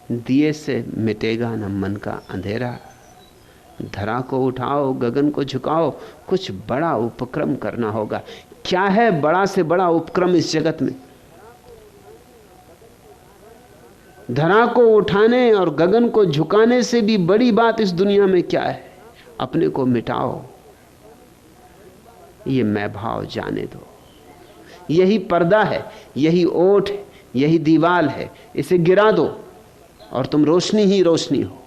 दिए से मिटेगा न मन का अंधेरा। धरा को उठाओ, गगन को झुकाओ, कुछ बड़ा उपक्रम करना होगा। क्या है बड़ा से बड़ा उपक्रम इस जगत में? धरा को उठाने और गगन को झुकाने से भी बड़ी बात इस दुनिया में क्या है? अपने को मिटाओ, ये मैं भाव जाने दो। यही पर्दा है, यही ओट है, यही दीवाल है। इसे गिरा दो और तुम रोशनी ही रोशनी हो।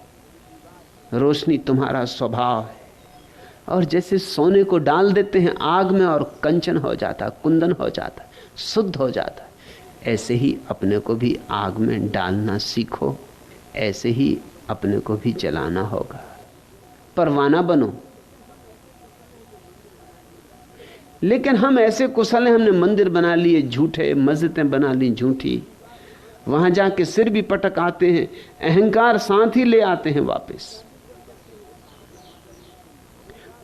रोशनी तुम्हारा स्वभाव है। और जैसे सोने को डाल देते हैं आग में और कंचन हो जाता, कुंदन हो जाता, शुद्ध हो जाता, ऐसे ही अपने को भी आग में डालना सीखो। ऐसे ही अपने को भी जलाना होगा। परवाना बनो। लेकिन हम ऐसे कुशल हैं, हमने मंदिर बना लिए झूठे, मस्जिदें बना ली झूठी, वहां जाके सिर भी पटक आते हैं, अहंकार साथ ही ले आते हैं वापस।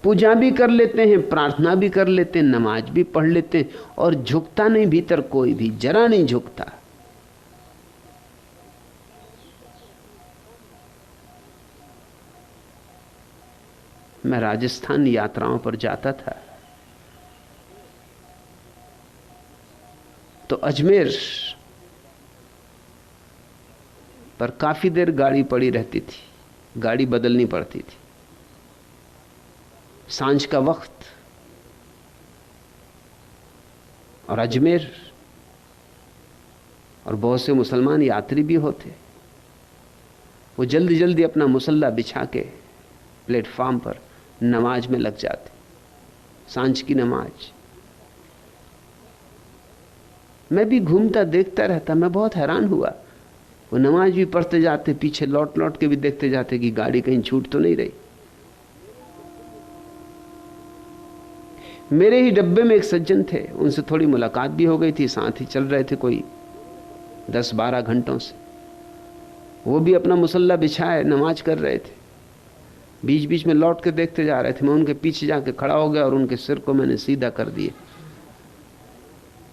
पूजा भी कर लेते हैं, प्रार्थना भी कर लेते हैं, नमाज भी पढ़ लेते हैं, और झुकता नहीं भीतर कोई भी, जरा नहीं झुकता। मैं राजस्थान यात्राओं पर जाता था तो अजमेर पर काफी देर गाड़ी पड़ी रहती थी, गाड़ी बदलनी पड़ती थी। सांझ का वक्त, और अजमेर, और बहुत से मुसलमान यात्री भी होते। वो जल्दी जल्दी अपना मुसल्ला बिछा के प्लेटफॉर्म पर नमाज में लग जाते, सांझ की नमाज। मैं भी घूमता देखता रहता, मैं बहुत हैरान हुआ। वो नमाज भी पढ़ते जाते, पीछे लौट लौट के भी देखते जाते कि गाड़ी कहीं छूट तो नहीं रही। मेरे ही डब्बे में एक सज्जन थे, उनसे थोड़ी मुलाकात भी हो गई थी, साथ ही चल रहे थे कोई 10-12 घंटों से। वो भी अपना मुसल्ला बिछाए नमाज कर रहे थे, बीच बीच में लौट के देखते जा रहे थे। मैं उनके पीछे जाके खड़ा हो गया और उनके सिर को मैंने सीधा कर दिया।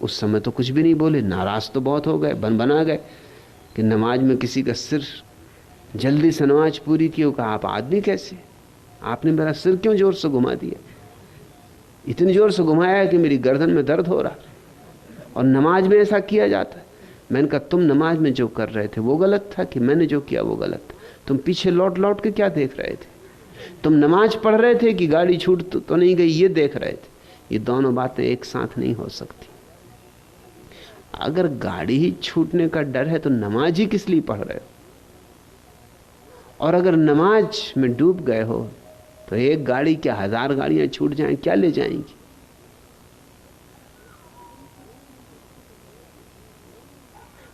उस समय तो कुछ भी नहीं बोले, नाराज तो बहुत हो गए, बना गए कि नमाज में किसी का सिर, जल्दी से नमाज पूरी की। हो कहा, आप आदमी कैसे, आपने मेरा सिर क्यों जोर से घुमा दिया? इतनी जोर से घुमाया है कि मेरी गर्दन में दर्द हो रहा, और नमाज में ऐसा किया जाता है। मैंने कहा, तुम नमाज में जो कर रहे थे वो गलत था कि मैंने जो किया वो गलत था? तुम पीछे लौट लौट के क्या देख रहे थे? तुम नमाज पढ़ रहे थे कि गाड़ी छूट तो नहीं गई ये देख रहे थे? ये दोनों बातें एक साथ नहीं हो सकती। अगर गाड़ी ही छूटने का डर है तो नमाज ही किस लिए पढ़ रहे हो? और अगर नमाज में डूब गए हो तो एक गाड़ी क्या 1000 गाड़ियां छूट जाएं, क्या ले जाएंगी?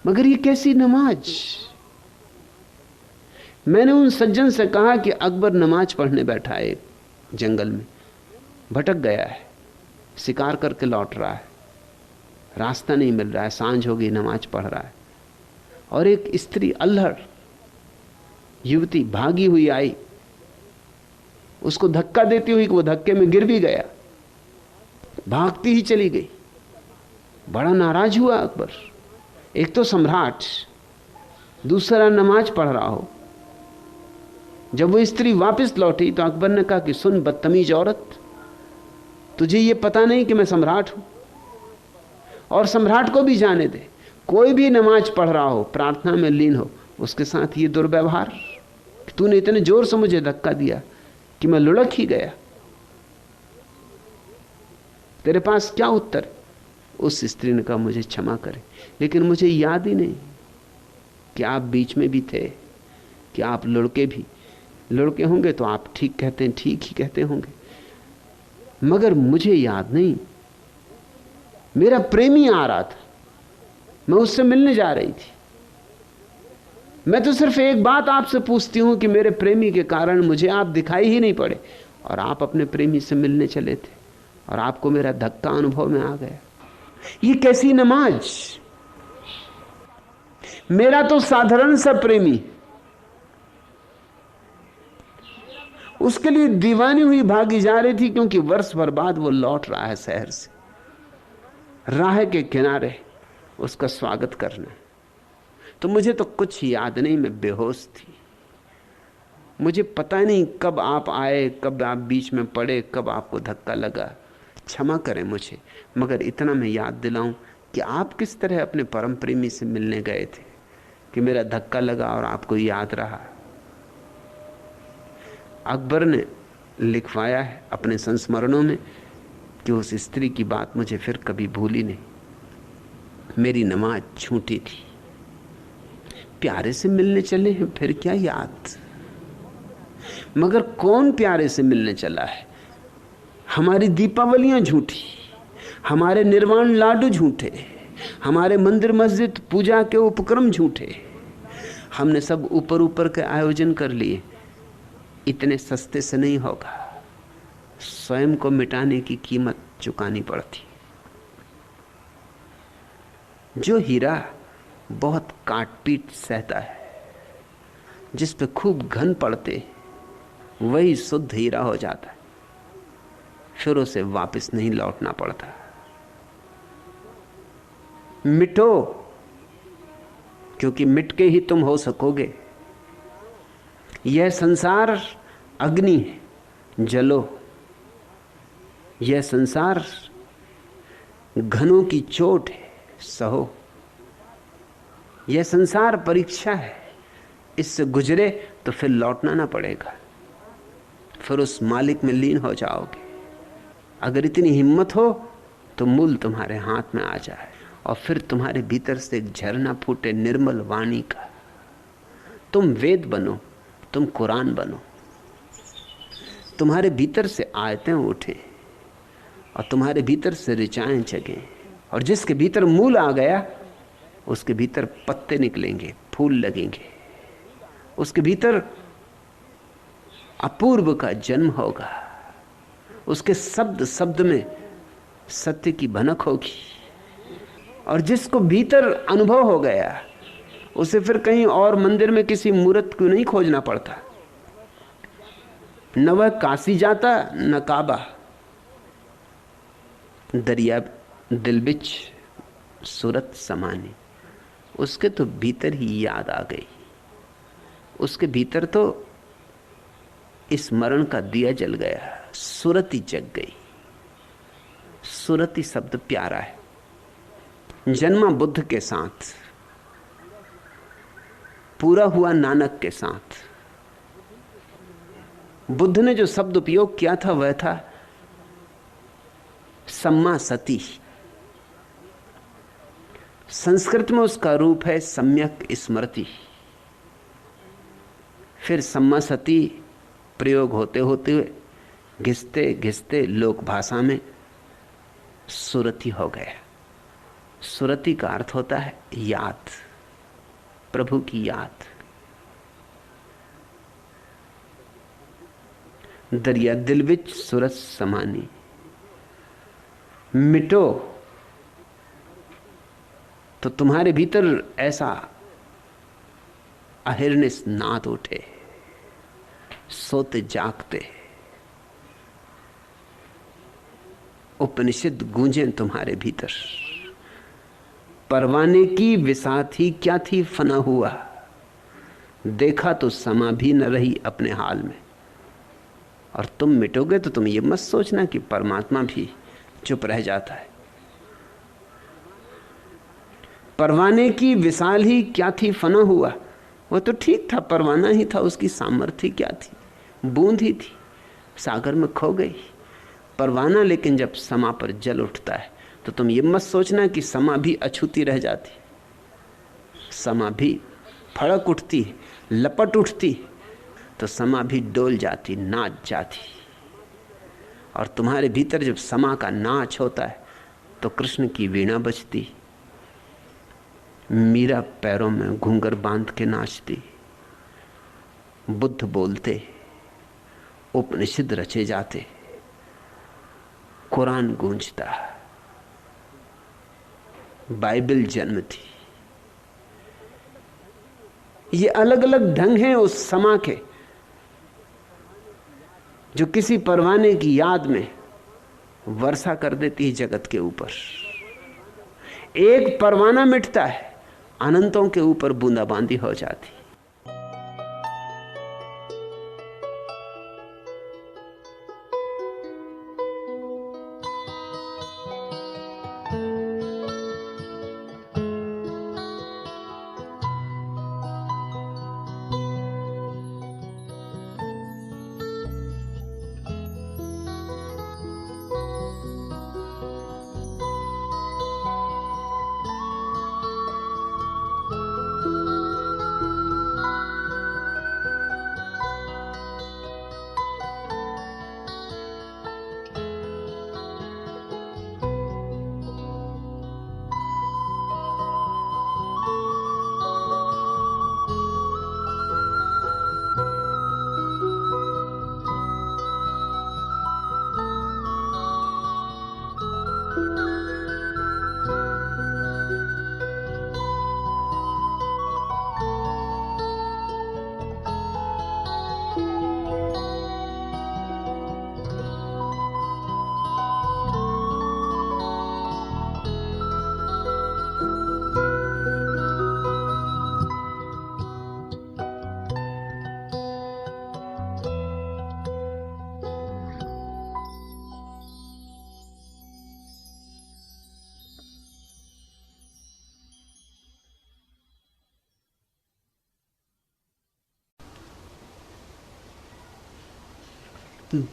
मगर ये कैसी नमाज? मैंने उन सज्जन से कहा कि अकबर नमाज पढ़ने बैठा है जंगल में, भटक गया है, शिकार करके लौट रहा है, रास्ता नहीं मिल रहा है, सांझ हो गई, नमाज पढ़ रहा है। और एक स्त्री अल्हड़ युवती भागी हुई आई, उसको धक्का देती हुई, वो धक्के में गिर भी गया, भागती ही चली गई। बड़ा नाराज हुआ अकबर। एक तो सम्राट, दूसरा नमाज पढ़ रहा हो। जब वो स्त्री वापस लौटी तो अकबर ने कहा कि सुन बदतमीज औरत, तुझे ये पता नहीं कि मैं सम्राट हूं? और सम्राट को भी जाने दे, कोई भी नमाज पढ़ रहा हो, प्रार्थना में लीन हो, उसके साथ ये दुर्व्यवहार, तूने इतने जोर से मुझे धक्का दिया कि मैं लुढ़क ही गया। तेरे पास क्या उत्तर? उस स्त्री ने कहा, मुझे क्षमा करें, लेकिन मुझे याद ही नहीं कि आप बीच में भी थे, कि आप लुढ़के भी। लुढ़के होंगे तो आप ठीक कहते हैं, ठीक ही कहते होंगे, मगर मुझे याद नहीं। मेरा प्रेमी आ रहा था, मैं उससे मिलने जा रही थी। मैं तो सिर्फ एक बात आपसे पूछती हूं कि मेरे प्रेमी के कारण मुझे आप दिखाई ही नहीं पड़े, और आप अपने प्रेमी से मिलने चले थे, और आपको मेरा धक्का अनुभव में आ गया। ये कैसी नमाज? मेरा तो साधारण सा प्रेमी, उसके लिए दीवानी हुई भागी जा रही थी, क्योंकि वर्ष भर बाद वो लौट रहा है शहर से, राह के किनारे उसका स्वागत करना। तो मुझे तो कुछ याद नहीं, मैं बेहोश थी। मुझे पता नहीं कब आप आए, कब आप बीच में पड़े, कब आपको धक्का लगा। क्षमा करें मुझे, मगर इतना मैं याद दिलाऊं कि आप किस तरह अपने परम प्रेमी से मिलने गए थे कि मेरा धक्का लगा और आपको याद रहा। अकबर ने लिखवाया है अपने संस्मरणों में कि उस स्त्री की बात मुझे फिर कभी भूली नहीं। मेरी नमाज छूटी थी, प्यारे से मिलने चले हैं, फिर क्या याद। मगर कौन प्यारे से मिलने चला है? हमारी दीपावलियां झूठी, हमारे निर्वाण लाडू झूठे, हमारे मंदिर मस्जिद पूजा के उपक्रम झूठे। हमने सब ऊपर ऊपर के आयोजन कर लिए। इतने सस्ते से नहीं होगा, स्वयं को मिटाने की कीमत चुकानी पड़ती। जो हीरा बहुत काट पीट सहता है, जिस पे खूब घन पड़ते, वही शुद्ध हीरा हो जाता है, फिर उसे वापस नहीं लौटना पड़ता। मिटो, क्योंकि मिट के ही तुम हो सकोगे। यह संसार अग्नि है, जलो। यह संसार घनों की चोट है, सहो। यह संसार परीक्षा है, इससे गुजरे तो फिर लौटना ना पड़ेगा, फिर उस मालिक में लीन हो जाओगे। अगर इतनी हिम्मत हो तो मूल तुम्हारे हाथ में आ जाए और फिर तुम्हारे भीतर से एक झरना फूटे निर्मल वाणी का। तुम वेद बनो, तुम कुरान बनो, तुम्हारे भीतर से आयतें उठे और तुम्हारे भीतर से ऋचाएं जगें। और जिसके भीतर मूल आ गया, उसके भीतर पत्ते निकलेंगे, फूल लगेंगे, उसके भीतर अपूर्व का जन्म होगा। उसके शब्द शब्द में सत्य की भनक होगी। और जिसको भीतर अनुभव हो गया, उसे फिर कहीं और मंदिर में किसी मूर्त को नहीं खोजना पड़ता। न वह काशी जाता, न काबा। दरिया दिल बिच सूरत समानी, उसके तो भीतर ही याद आ गई। उसके भीतर तो स्मरण का दिया जल गया, सुरती जग गई। सुरती शब्द प्यारा है। जन्मा बुद्ध के साथ, पूरा हुआ नानक के साथ। बुद्ध ने जो शब्द उपयोग किया था वह था सम्मा सती। संस्कृत में उसका रूप है सम्यक स्मृति। फिर सम्मा सती प्रयोग होते होते हुए घिसते घिसते लोक भाषा में सुरति हो गया। सुरति का अर्थ होता है याद, प्रभु की याद। दरिया दिल विच सूरत समानी। मिटो तो तुम्हारे भीतर ऐसा अहिर्निश नाद उठे, सोते जागते उपनिषद गूंजें तुम्हारे भीतर। परवाने की विसात ही क्या थी फना हुआ, देखा तो समा भी न रही अपने हाल में। और तुम मिटोगे तो तुम ये मत सोचना कि परमात्मा भी चुप रह जाता है। परवाने की विशाल ही क्या थी फना हुआ, वो तो ठीक था, परवाना ही था, उसकी सामर्थ्य क्या थी, बूंद ही थी, सागर में खो गई। परवाना लेकिन जब समा पर जल उठता है तो तुम ये मत सोचना कि समा भी अछूती रह जाती। समा भी फड़क उठती, लपट उठती, तो समा भी डोल जाती, नाच जाती। और तुम्हारे भीतर जब समा का नाच होता है तो कृष्ण की वीणा बजती, मीरा पैरों में घूंघर बांध के नाचती, बुद्ध बोलते, उपनिषद रचे जाते, कुरान गूंजता, बाइबल जन्मती। ये अलग अलग ढंग हैं उस समा के, जो किसी परवाने की याद में वर्षा कर देती है जगत के ऊपर। एक परवाना मिटता है अनंतों के ऊपर बूंदाबांदी हो जाती।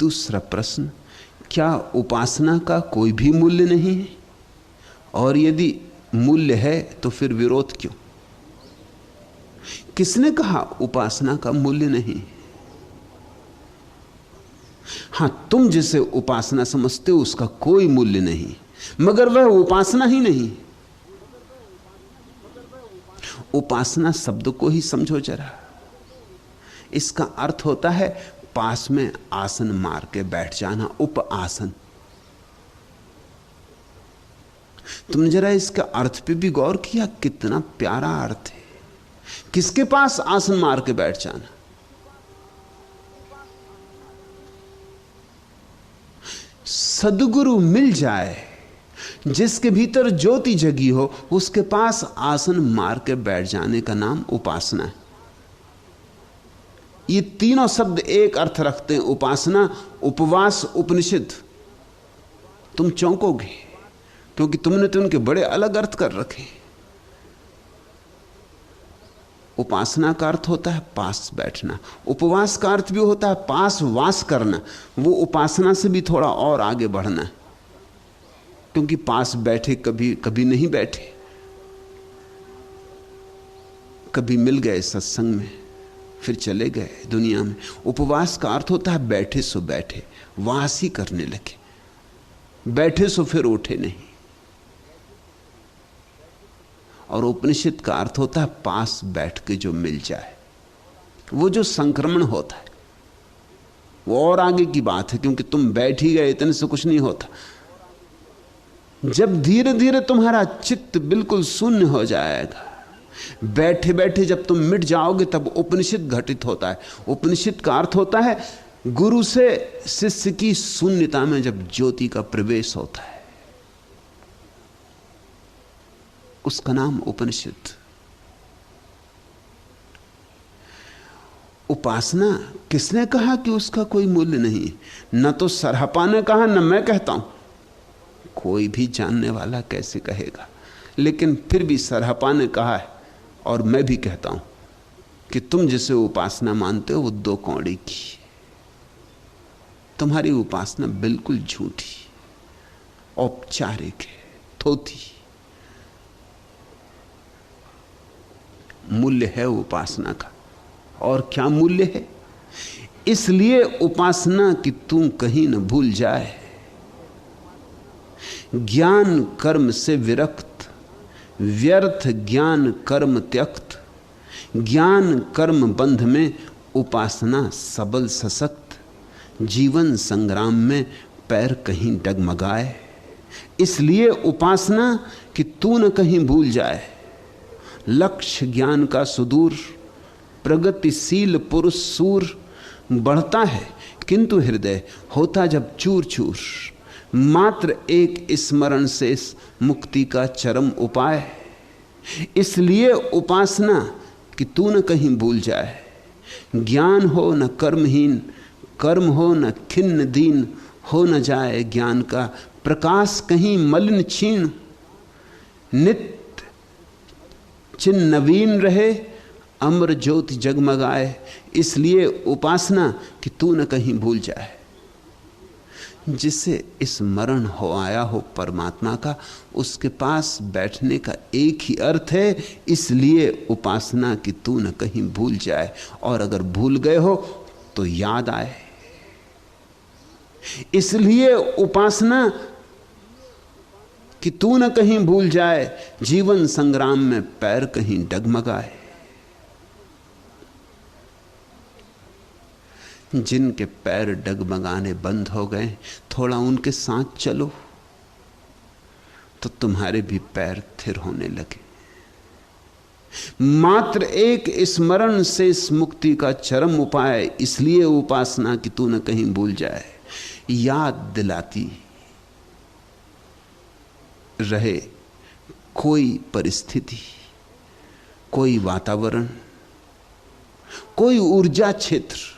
दूसरा प्रश्न, क्या उपासना का कोई भी मूल्य नहीं है? और यदि मूल्य है तो फिर विरोध क्यों? किसने कहा उपासना का मूल्य नहीं? हां, तुम जिसे उपासना समझते हो उसका कोई मूल्य नहीं, मगर वह उपासना ही नहीं। उपासना शब्द को ही समझो जरा। इसका अर्थ होता है पास में आसन मार के बैठ जाना, उपासन। तुमने जरा इसका अर्थ पे भी गौर किया? कितना प्यारा अर्थ है। किसके पास आसन मार के बैठ जाना? सद्गुरु मिल जाए, जिसके भीतर ज्योति जगी हो, उसके पास आसन मार के बैठ जाने का नाम उपासना है। ये तीनों शब्द एक अर्थ रखते हैं, उपासना, उपवास, उपनिषद। तुम चौंकोगे क्योंकि तुमने तो उनके बड़े अलग अर्थ कर रखे। उपासना का अर्थ होता है पास बैठना, उपवास का अर्थ भी होता है पास वास करना। वो उपासना से भी थोड़ा और आगे बढ़ना है, क्योंकि पास बैठे कभी कभी नहीं बैठे, कभी मिल गए सत्संग में फिर चले गए दुनिया में। उपवास का अर्थ होता है बैठे सो बैठे, वास ही करने लगे, बैठे सो फिर उठे नहीं। और उपनिषद का अर्थ होता है पास बैठ के जो मिल जाए। वो जो संक्रमण होता है वो और आगे की बात है, क्योंकि तुम बैठ ही गए, इतने से कुछ नहीं होता। जब धीरे धीरे तुम्हारा चित्त बिल्कुल शून्य हो जाएगा, बैठे बैठे जब तुम मिट जाओगे, तब उपनिषद घटित होता है। उपनिषद का अर्थ होता है गुरु से शिष्य की शून्यता में जब ज्योति का प्रवेश होता है, उसका नाम उपनिषद। उपासना किसने कहा कि उसका कोई मूल्य नहीं? न तो सरहपा ने कहा, न मैं कहता हूं। कोई भी जानने वाला कैसे कहेगा? लेकिन फिर भी सरहपा ने कहा है, और मैं भी कहता हूं कि तुम जिसे उपासना मानते हो वो दो कौड़ी की। तुम्हारी उपासना बिल्कुल झूठी, औपचारिक है, थोथी। मूल्य है उपासना का। और क्या मूल्य है? इसलिए उपासना कि तू कहीं न भूल जाए, ज्ञान कर्म से विरक्त, व्यर्थ ज्ञान कर्म त्यक्त, ज्ञान कर्म बंध में उपासना सबल सशक्त, जीवन संग्राम में पैर कहीं डगमगाए। इसलिए उपासना कि तू न कहीं भूल जाए, लक्ष्य ज्ञान का सुदूर, प्रगतिशील पुरुष सूर, बढ़ता है किंतु हृदय होता जब चूर चूर, मात्र एक स्मरण से मुक्ति का चरम उपाय। इसलिए उपासना कि तू न कहीं भूल जाए। ज्ञान हो न कर्महीन, कर्म हो न खिन्न दीन, हो न जाए ज्ञान का प्रकाश कहीं मलिन क्षीण। नित्य चिन्ह नवीन रहे, अमर ज्योति जगमगाए। इसलिए उपासना कि तू न कहीं भूल जाए। जिसे स्मरण हो आया हो परमात्मा का, उसके पास बैठने का एक ही अर्थ है, इसलिए उपासना कि तू न कहीं भूल जाए। और अगर भूल गए हो तो याद आए। इसलिए उपासना कि तू न कहीं भूल जाए, जीवन संग्राम में पैर कहीं डगमगाए। जिनके पैर डगमगाने बंद हो गए, थोड़ा उनके साथ चलो तो तुम्हारे भी पैर थिर होने लगे। मात्र एक स्मरण से इस मुक्ति का चरम उपाय, इसलिए उपासना कि तू न कहीं भूल जाए। याद दिलाती रहे कोई परिस्थिति, कोई वातावरण, कोई ऊर्जा क्षेत्र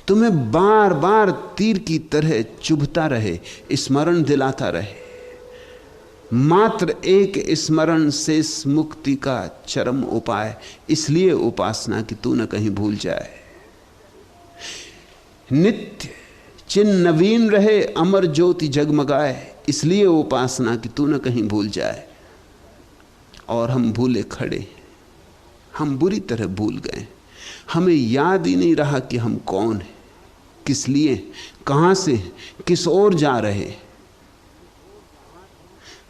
तुम्हें बार बार तीर की तरह चुभता रहे, स्मरण दिलाता रहे। मात्र एक स्मरण से इस मुक्ति का चरम उपाय, इसलिए उपासना कि तू न कहीं भूल जाए। नित्य चिन्ह नवीन रहे, अमर ज्योति जगमगाए। इसलिए उपासना कि तू न कहीं भूल जाए। और हम भूले खड़े, हम बुरी तरह भूल गए। हमें याद ही नहीं रहा कि हम कौन हैं, किस लिए, कहां से, किस ओर जा रहे।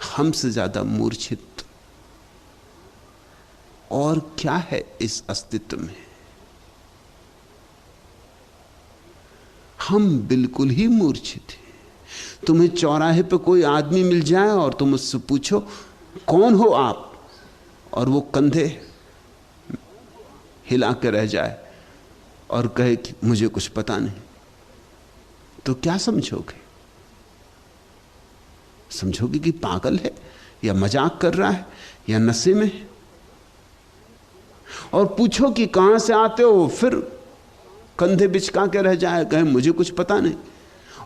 हमसे ज्यादा मूर्छित और क्या है इस अस्तित्व में। हम बिल्कुल ही मूर्छित हैं। तुम्हें चौराहे पे कोई आदमी मिल जाए और तुम उससे पूछो कौन हो आप, और वो कंधे हिला के रह जाए और कहे कि मुझे कुछ पता नहीं, तो क्या समझोगे? समझोगे कि पागल है या मजाक कर रहा है या नशे में है। और पूछो कि कहां से आते हो, फिर कंधे बिचका के रह जाए, कहे मुझे कुछ पता नहीं।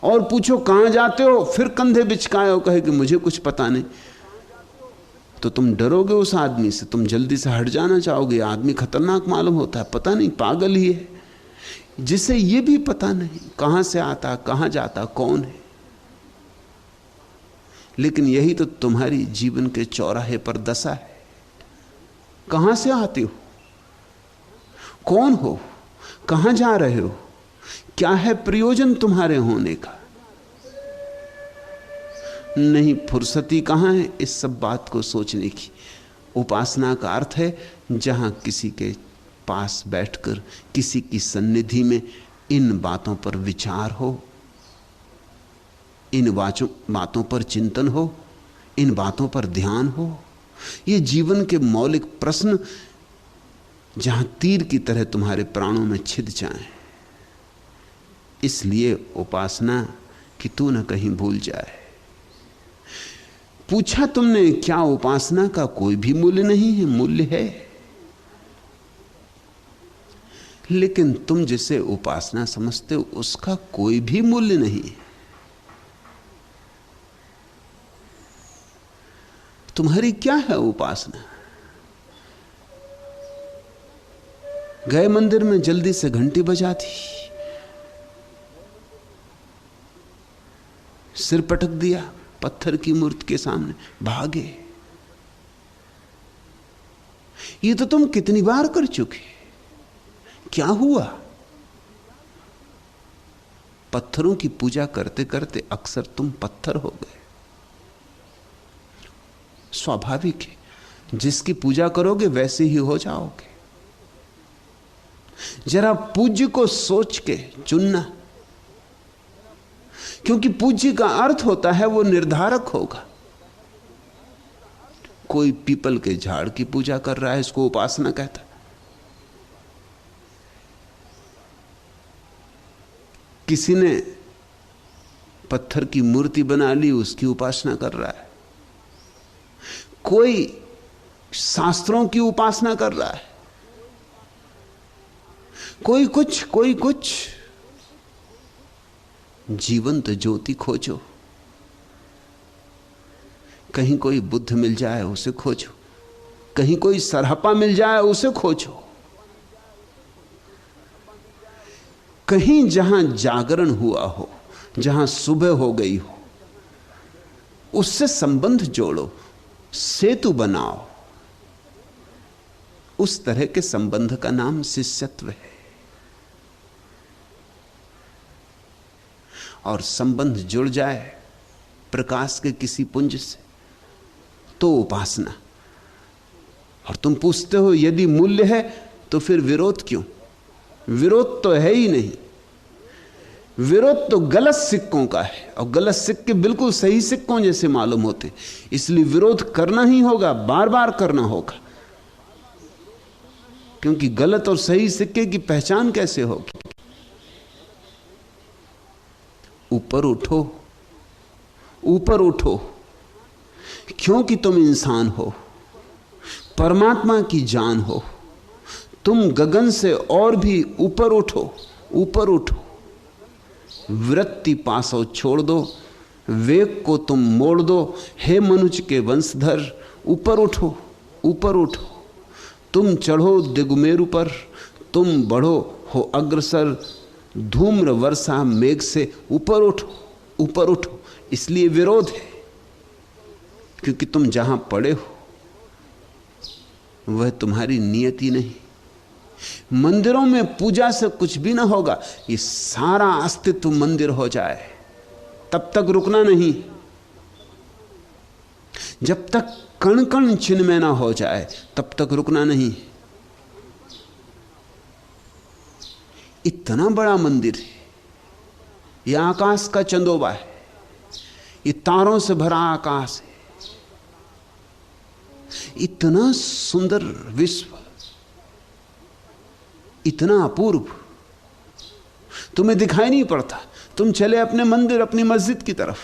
और पूछो कहां जाते हो, फिर कंधे बिचकाए और कहे कि मुझे कुछ पता नहीं। तो तुम डरोगे उस आदमी से, तुम जल्दी से हट जाना चाहोगे। आदमी खतरनाक मालूम होता है, पता नहीं पागल ही है, जिसे ये भी पता नहीं कहां से आता, कहां जाता, कौन है। लेकिन यही तो तुम्हारी जीवन के चौराहे पर दशा है। कहां से आते हो, कौन हो, कहां जा रहे हो, क्या है प्रयोजन तुम्हारे होने का। नहीं, फुर्सती कहां है इस सब बात को सोचने की। उपासना का अर्थ है जहां किसी के पास बैठकर, किसी की सन्निधि में इन बातों पर विचार हो, इन बातों पर चिंतन हो, इन बातों पर ध्यान हो। ये जीवन के मौलिक प्रश्न जहां तीर की तरह तुम्हारे प्राणों में छिद जाएं। इसलिए उपासना कि तू न कहीं भूल जाए। पूछा तुमने क्या उपासना का कोई भी मूल्य नहीं है? मूल्य है, लेकिन तुम जिसे उपासना समझते हो उसका कोई भी मूल्य नहीं है। तुम्हारी क्या है उपासना? गए मंदिर में, जल्दी से घंटी बजा दी, सिर पटक दिया पत्थर की मूर्ति के सामने, भागे। ये तो तुम कितनी बार कर चुके। क्या हुआ? पत्थरों की पूजा करते करते अक्सर तुम पत्थर हो गए। स्वाभाविक है, जिसकी पूजा करोगे वैसे ही हो जाओगे। जरा पूज्य को सोच के चुनना, क्योंकि पूज्य का अर्थ होता है वो निर्धारक होगा। कोई पीपल के झाड़ की पूजा कर रहा है, इसको उपासना कहता। किसी ने पत्थर की मूर्ति बना ली, उसकी उपासना कर रहा है। कोई शास्त्रों की उपासना कर रहा है, कोई कुछ। जीवंत ज्योति खोजो, कहीं कोई बुद्ध मिल जाए उसे खोजो, कहीं कोई सरहपा मिल जाए उसे खोजो, कहीं जहां जागरण हुआ हो, जहां सुबह हो गई हो, उससे संबंध जोड़ो, सेतु बनाओ। उस तरह के संबंध का नाम शिष्यत्व है। और संबंध जुड़ जाए प्रकाश के किसी पुंज से तो उपासना। और तुम पूछते हो यदि मूल्य है तो फिर विरोध क्यों? विरोध तो है ही नहीं। विरोध तो गलत सिक्कों का है, और गलत सिक्के बिल्कुल सही सिक्कों जैसे मालूम होते, इसलिए विरोध करना ही होगा, बार बार करना होगा। क्योंकि गलत और सही सिक्के की पहचान कैसे होगी? ऊपर उठो, ऊपर उठो, क्योंकि तुम इंसान हो, परमात्मा की जान हो। तुम गगन से और भी ऊपर उठो, ऊपर उठो। वृत्ति पासो छोड़ दो, वेग को तुम मोड़ दो। हे मनुष्य के वंशधर, ऊपर उठो, ऊपर उठो। तुम चढ़ो दिगुमेरु पर, तुम बढ़ो हो अग्रसर। धूम्र वर्षा मेघ से ऊपर उठो, ऊपर उठो। इसलिए विरोध है, क्योंकि तुम जहां पड़े हो वह तुम्हारी नियति नहीं। मंदिरों में पूजा से कुछ भी ना होगा। ये सारा अस्तित्व मंदिर हो जाए तब तक रुकना नहीं। जब तक कण कण चिन्मय ना हो जाए तब तक रुकना नहीं। इतना बड़ा मंदिर है, यह आकाश का चंदोबा है, ये तारों से भरा आकाश है, इतना सुंदर विश्व, इतना अपूर्व, तुम्हें दिखाई नहीं पड़ता। तुम चले अपने मंदिर, अपनी मस्जिद की तरफ।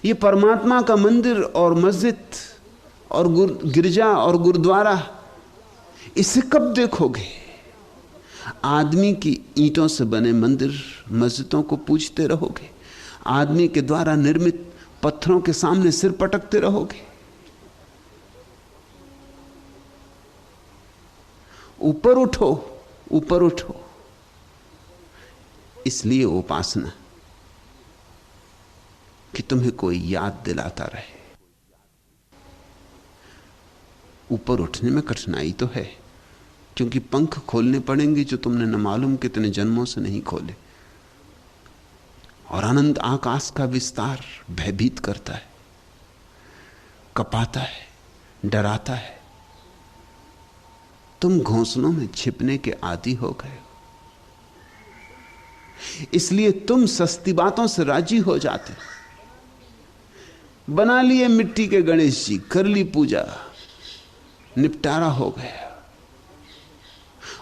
ये परमात्मा का मंदिर और मस्जिद और गिरजा और गुरुद्वारा, इसे कब देखोगे? आदमी की ईंटों से बने मंदिर मस्जिदों को पूजते रहोगे, आदमी के द्वारा निर्मित पत्थरों के सामने सिर पटकते रहोगे। ऊपर उठो, ऊपर उठो। इसलिए उपासना कि तुम्हें कोई याद दिलाता रहे। ऊपर उठने में कठिनाई तो है, क्योंकि पंख खोलने पड़ेंगे जो तुमने न मालूम कितने जन्मों से नहीं खोले। और अनंत आकाश का विस्तार भयभीत करता है, कपाता है, डराता है। तुम घोंसलों में छिपने के आदी हो गए हो, इसलिए तुम सस्ती बातों से राजी हो जाते। बना लिए मिट्टी के गणेश जी, कर ली पूजा, निपटारा हो गया।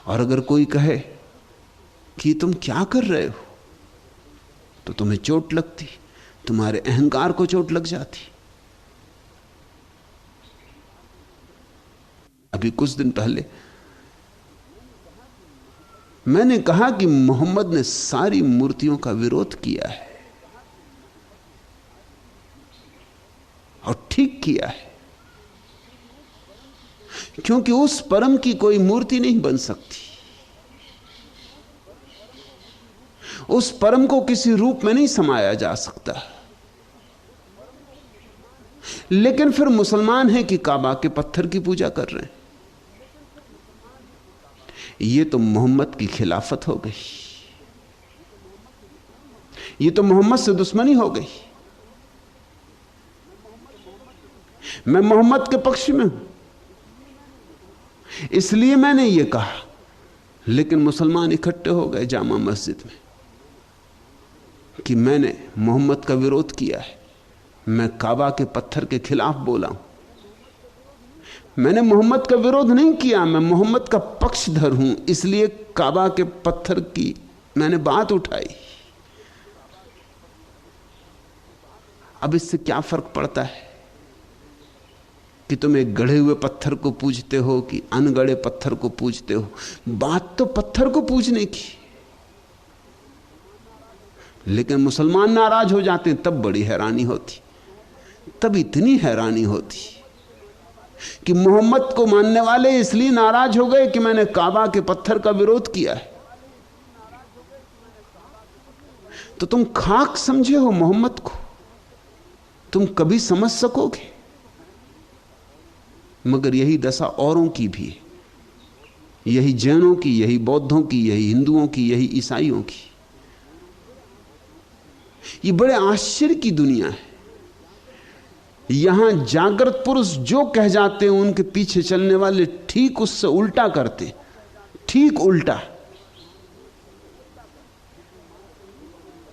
और अगर कोई कहे कि तुम क्या कर रहे हो, तो तुम्हें चोट लगती, तुम्हारे अहंकार को चोट लग जाती। अभी कुछ दिन पहले मैंने कहा कि मोहम्मद ने सारी मूर्तियों का विरोध किया है, और ठीक किया है, क्योंकि उस परम की कोई मूर्ति नहीं बन सकती। उस परम को किसी रूप में नहीं समाया जा सकता। लेकिन फिर मुसलमान हैं कि काबा के पत्थर की पूजा कर रहे हैं। ये तो मोहम्मद की खिलाफत हो गई, ये तो मोहम्मद से दुश्मनी हो गई। मैं मोहम्मद के पक्ष में हूं, इसलिए मैंने ये कहा। लेकिन मुसलमान इकट्ठे हो गए जामा मस्जिद में कि मैंने मोहम्मद का विरोध किया है, मैं काबा के पत्थर के खिलाफ बोला हूं। मैंने मोहम्मद का विरोध नहीं किया, मैं मोहम्मद का पक्षधर हूं, इसलिए काबा के पत्थर की मैंने बात उठाई। अब इससे क्या फर्क पड़ता है? कि तुम एक गढ़े हुए पत्थर को पूजते हो कि अनगढ़े पत्थर को पूजते हो। बात तो पत्थर को पूजने की, लेकिन मुसलमान नाराज हो जाते हैं, तब बड़ी हैरानी होती। तब इतनी हैरानी होती कि मोहम्मद को मानने वाले इसलिए नाराज हो गए कि मैंने काबा के पत्थर का विरोध किया है। तो तुम खाक समझे हो मोहम्मद को, तुम कभी समझ सकोगे? मगर यही दशा औरों की भी है, यही जैनों की, यही बौद्धों की, यही हिंदुओं की, यही ईसाइयों की। ये बड़े आश्चर्य की दुनिया है। यहां जागृत पुरुष जो कह जाते हैं उनके पीछे चलने वाले ठीक उससे उल्टा करते, ठीक उल्टा,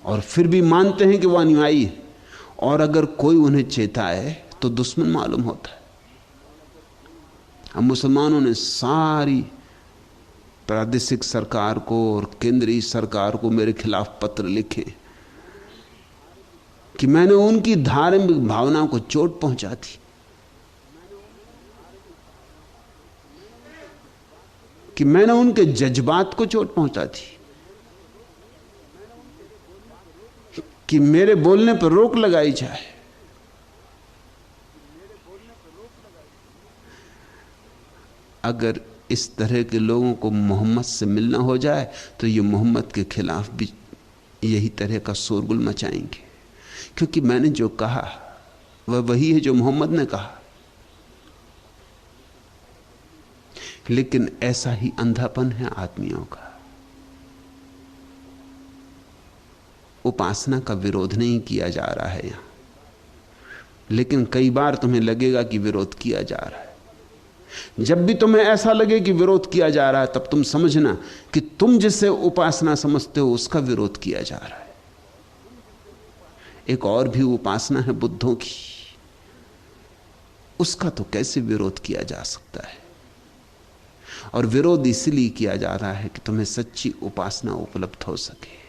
और फिर भी मानते हैं कि वह अनुयायी है। और अगर कोई उन्हें चेताए तो दुश्मन मालूम होता है। अब मुसलमानों ने सारी प्रादेशिक सरकार को और केंद्रीय सरकार को मेरे खिलाफ पत्र लिखे कि मैंने उनकी धार्मिक भावना को चोट पहुंचा दी, कि मैंने उनके जज्बात को चोट पहुंचा दी, कि मेरे बोलने पर रोक लगाई जाए। अगर इस तरह के लोगों को मोहम्मद से मिलना हो जाए तो ये मोहम्मद के खिलाफ भी यही तरह का शोरगुल मचाएंगे, क्योंकि मैंने जो कहा वह वही है जो मोहम्मद ने कहा। लेकिन ऐसा ही अंधापन है आदमियों का। उपासना का विरोध नहीं किया जा रहा है यहां, लेकिन कई बार तुम्हें लगेगा कि विरोध किया जा रहा है। जब भी तुम्हें ऐसा लगे कि विरोध किया जा रहा है, तब तुम समझना कि तुम जिसे उपासना समझते हो उसका विरोध किया जा रहा है। एक और भी उपासना है बुद्धों की, उसका तो कैसे विरोध किया जा सकता है? और विरोध इसलिए किया जा रहा है कि तुम्हें सच्ची उपासना उपलब्ध हो सके।